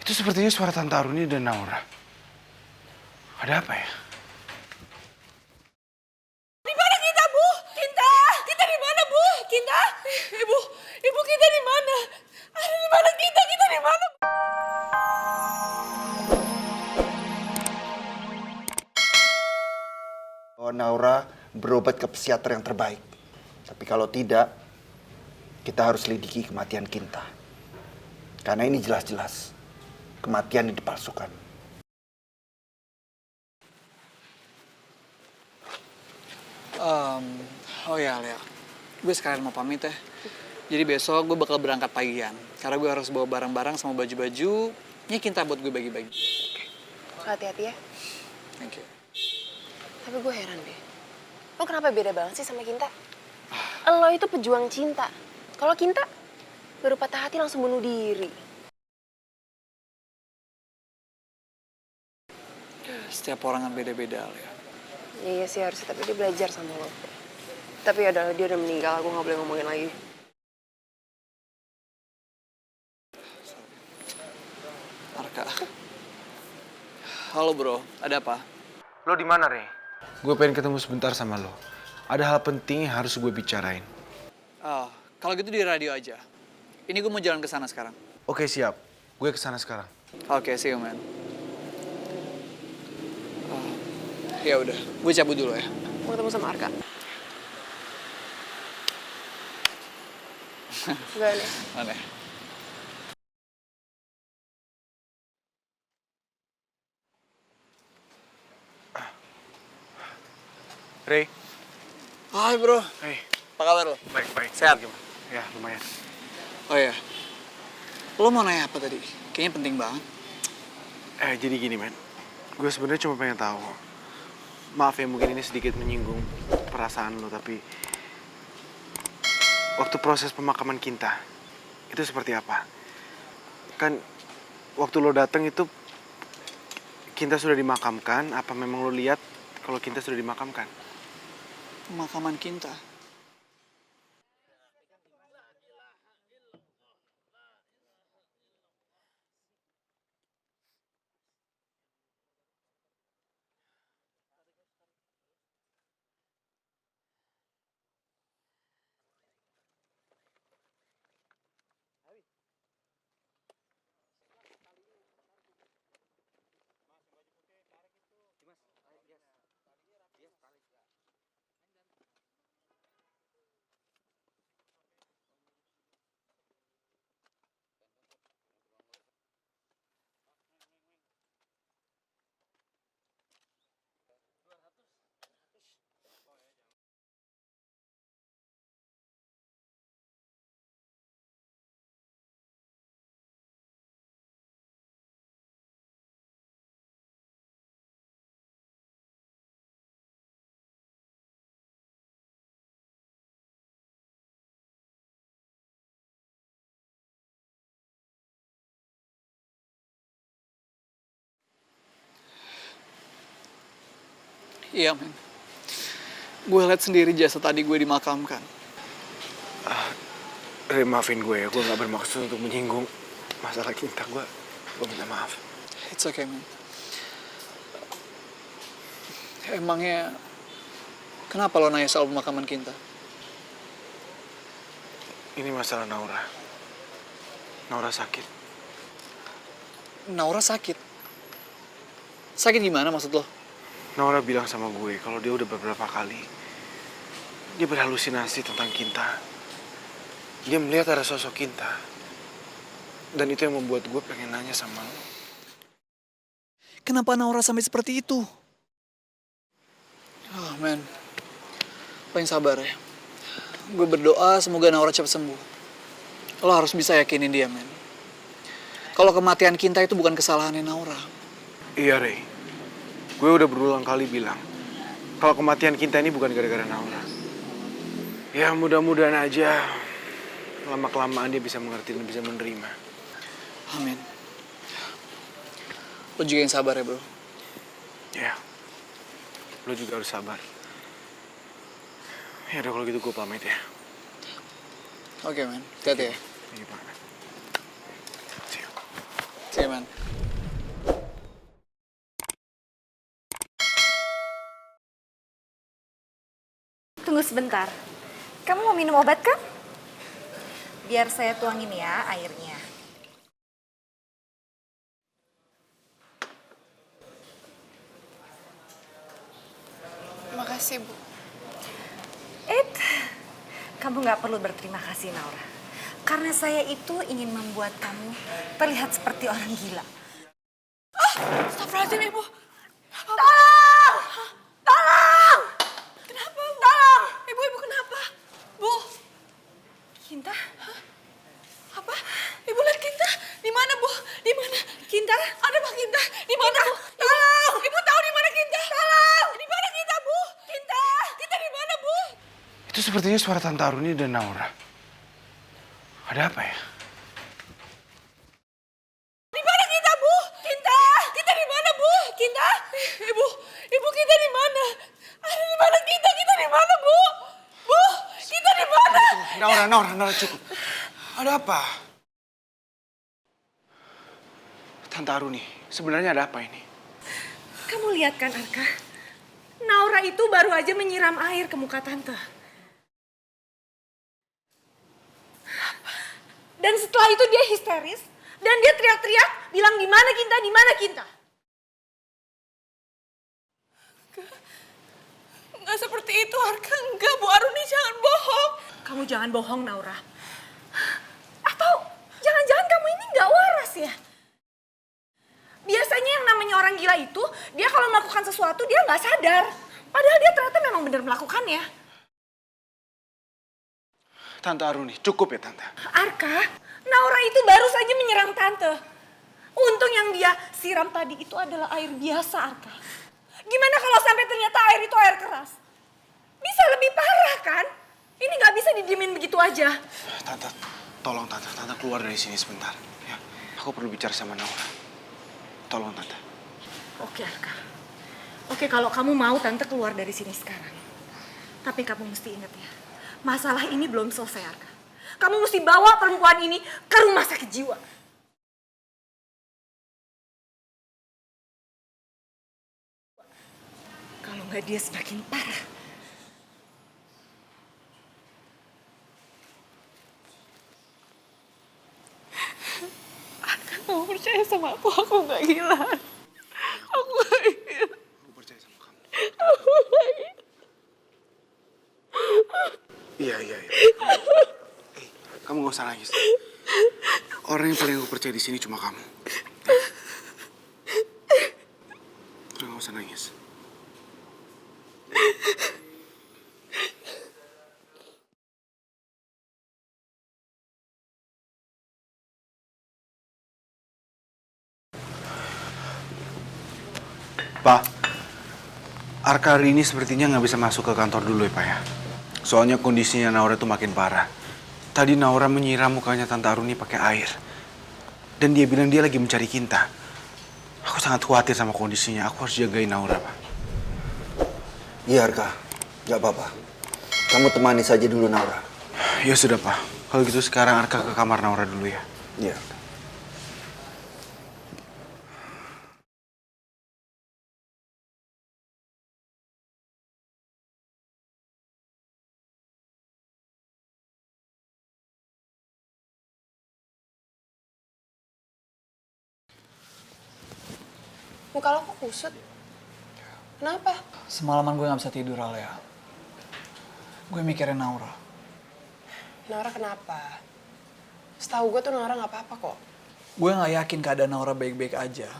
Itu sepertinya suara Tante Aruni dan Naura. Ada apa ya? Di mana kita, Bu? Kinta! Kita di mana, Bu? Kinta! Ibu kita di mana? Ada di mana kita? Kita di mana? Oh, Naura berobat ke psikiater yang terbaik. Tapi kalau tidak, kita harus lidiki kematian Kinta. Karena ini jelas-jelas kematian yang dipalsukan. Oh ya, Lea. Gue sekalian mau pamit ya. Jadi besok gue bakal berangkat pagian. Karena gue harus bawa barang-barang sama baju-baju. Ini Kinta buat gue bagi-bagi. Hati-hati ya. Thank you. Tapi gue heran deh. Lo kenapa beda banget sih sama Kinta? Lo itu pejuang cinta. Kalau Kinta baru patah hati langsung bunuh diri. Setiap orang kan beda-beda, Lea. Iya sih harusnya, tapi dia belajar sama lo. Tapi ya udah, dia udah meninggal, aku gak boleh ngomongin lagi. Arka. Halo bro, ada apa? Lo di mana, Rey? Gue pengen ketemu sebentar sama lo. Ada hal penting yang harus gue bicarain. Oh, kalau gitu di radio aja. Ini gue mau jalan ke sana sekarang. Oke, siap. Gue kesana sekarang. Oke, see you man. Ya udah, gue cabut dulu ya. Mau ketemu sama Arka. Gak aneh. Aneh. Rey. Hai bro, Hey. apa kabar lo? Baik. Sehat? Gimana? Ya, lumayan. Oh ya, lo mau nanya apa tadi? Kayaknya penting banget. Jadi gini, men. Gue sebenarnya cuma pengen tahu. Maaf ya, mungkin ini sedikit menyinggung perasaan lo, tapi waktu proses pemakaman Kinta itu seperti apa? Kan waktu lo datang itu Kinta sudah dimakamkan. Apa memang lo lihat kalau Kinta sudah dimakamkan? Pemakaman Kinta. Iya men. Gue liat sendiri jasad tadi gue dimakamkan. Rey, maafin gue ya. Gue gak bermaksud untuk menyinggung masalah Kinta. Gue minta maaf. It's okay man. Emangnya kenapa lo nanya soal pemakaman Kinta? Ini masalah Naura. Naura sakit. Naura sakit? Sakit gimana maksud lo? Naura bilang sama gue kalau dia udah beberapa kali dia berhalusinasi tentang Kinta. Dia melihat ada sosok Kinta. Dan itu yang membuat gue pengen nanya sama lo. Kenapa Naura sampai seperti itu? Oh man, lo yang sabar ya. Gue berdoa semoga Naura cepat sembuh. Lo harus bisa yakinin dia man. Kalau kematian Kinta itu bukan kesalahannya Naura. Iya, Rey. Gue udah berulang kali bilang kalau kematian Kinta ini bukan gara-gara Naura. Ya mudah-mudahan aja lama-kelamaan dia bisa mengerti dan bisa menerima. Amin. Lo juga yang sabar ya bro. Ya, lo juga harus sabar. Ya udah kalau gitu gue pamit ya. Oke man, hati-hati ya. Iya, Pak. See you. See you man. sebentar. Kamu mau minum obat kan? Biar saya tuangin ya airnya. Makasih, Bu. Kamu nggak perlu berterima kasih, Naura. Karena saya itu ingin membuat kamu terlihat seperti orang gila. Astagfirullahaladzim, Ibu. Tolong! Tolong! Kenapa, Bu? Tolong! Ibu kenapa? Bu. Kinta? Apa? Ibu lihat Kinta? Di mana, Bu? Di mana? Kinta? Ada Pak Kinta? Di mana, Bu? Tolong! Ibu tahu di mana Kinta? Tolong! Di mana Kinta, Bu? Kinta! Kinta di mana, Bu? Itu sepertinya suara Tante Aruni dan Naura. Ada apa ya? Di mana Kinta, Bu? Kinta! Kinta di mana, Bu? Kinta? Ibu Kinta di mana? Ada di mana Kinta? Kinta di mana, Bu? Bu, Kinta di mana? Naura, cukup. Ada apa? Tante Aruni, sebenarnya ada apa ini? Kamu lihat kan, Arka? Naura itu baru aja menyiram air ke muka Tante. Dan setelah itu dia histeris. Dan dia teriak-teriak bilang di mana Kinta, di mana Kinta. Enggak seperti itu, Arka. Enggak, Bu Aruni, jangan bohong. Kamu jangan bohong, Naura. Atau jangan-jangan kamu ini nggak waras ya? Biasanya yang namanya orang gila itu, dia kalau melakukan sesuatu dia nggak sadar. Padahal dia ternyata memang benar melakukannya. Tante Aruni, cukup ya Tante. Arka, Naura itu baru saja menyerang Tante. Untung yang dia siram tadi itu adalah air biasa, Arka. Gimana kalau sampai ternyata air itu air keras? Bisa lebih parah kan? Ini nggak bisa didiemin begitu aja. Tante, tolong Tante keluar dari sini sebentar. Ya, aku perlu bicara sama Naura. Tolong Tante. Oke, Arka. Oke, kalau kamu mau Tante keluar dari sini sekarang. Tapi kamu mesti ingat ya, masalah ini belum selesai, Arka. Kamu mesti bawa perempuan ini ke rumah sakit jiwa. Kalau nggak dia semakin parah. Arka, kamu percaya sama aku nggak gila. Aku nggak gila. Aku percaya sama kamu. Aku nggak gila. Iya. Kamu gak usah nangis. Orang yang paling aku percaya di sini cuma kamu. Udah gak usah nangis. Pak, Arka hari ini sepertinya nggak bisa masuk ke kantor dulu ya Pak ya. Soalnya kondisinya Naura itu makin parah. Tadi Naura menyiram mukanya Tante Aruni pakai air. Dan dia bilang dia lagi mencari Kinta. Aku sangat khawatir sama kondisinya. Aku harus jagain Naura, Pak. Iya, Arka. Gak apa-apa. Kamu temani saja dulu Naura. Ya sudah, Pak. Kalau gitu sekarang Arka ke kamar Naura dulu ya. Iya. Muka lo kok kusut? Kenapa? Semalaman gue gak bisa tidur, Alia. Gue mikirin Naura. Naura kenapa? Setahu gue tuh Naura nggak apa-apa kok. Gue gak yakin keadaan Naura baik-baik aja.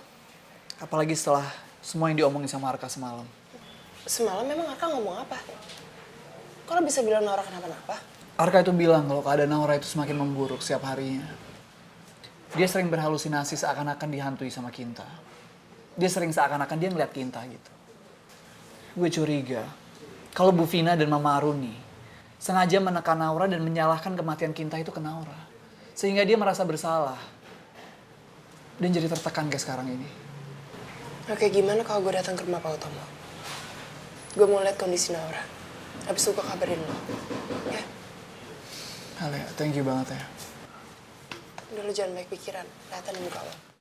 Apalagi setelah semua yang diomongin sama Arka semalam. Semalam memang Arka ngomong apa? Kok lo bisa bilang Naura kenapa-napa? Arka itu bilang kalau keadaan Naura itu semakin memburuk setiap harinya. Dia sering berhalusinasi seakan-akan dihantui sama Kinta. Dia sering seakan-akan dia ngeliat Kinta gitu. Gue curiga kalau Bu Vina dan Mama Aruni sengaja menekan Naura dan menyalahkan kematian Kinta itu ke Naura. Sehingga dia merasa bersalah. Dan jadi tertekan kayak sekarang ini. Oke, gimana kalau gue datang ke rumah Pak Utomo? Gue mau lihat kondisi Naura. Habis itu gue kabarin lo. Ya? Alia, thank you banget ya. Udah lo jangan baik pikiran. Kelihatan di muka lo.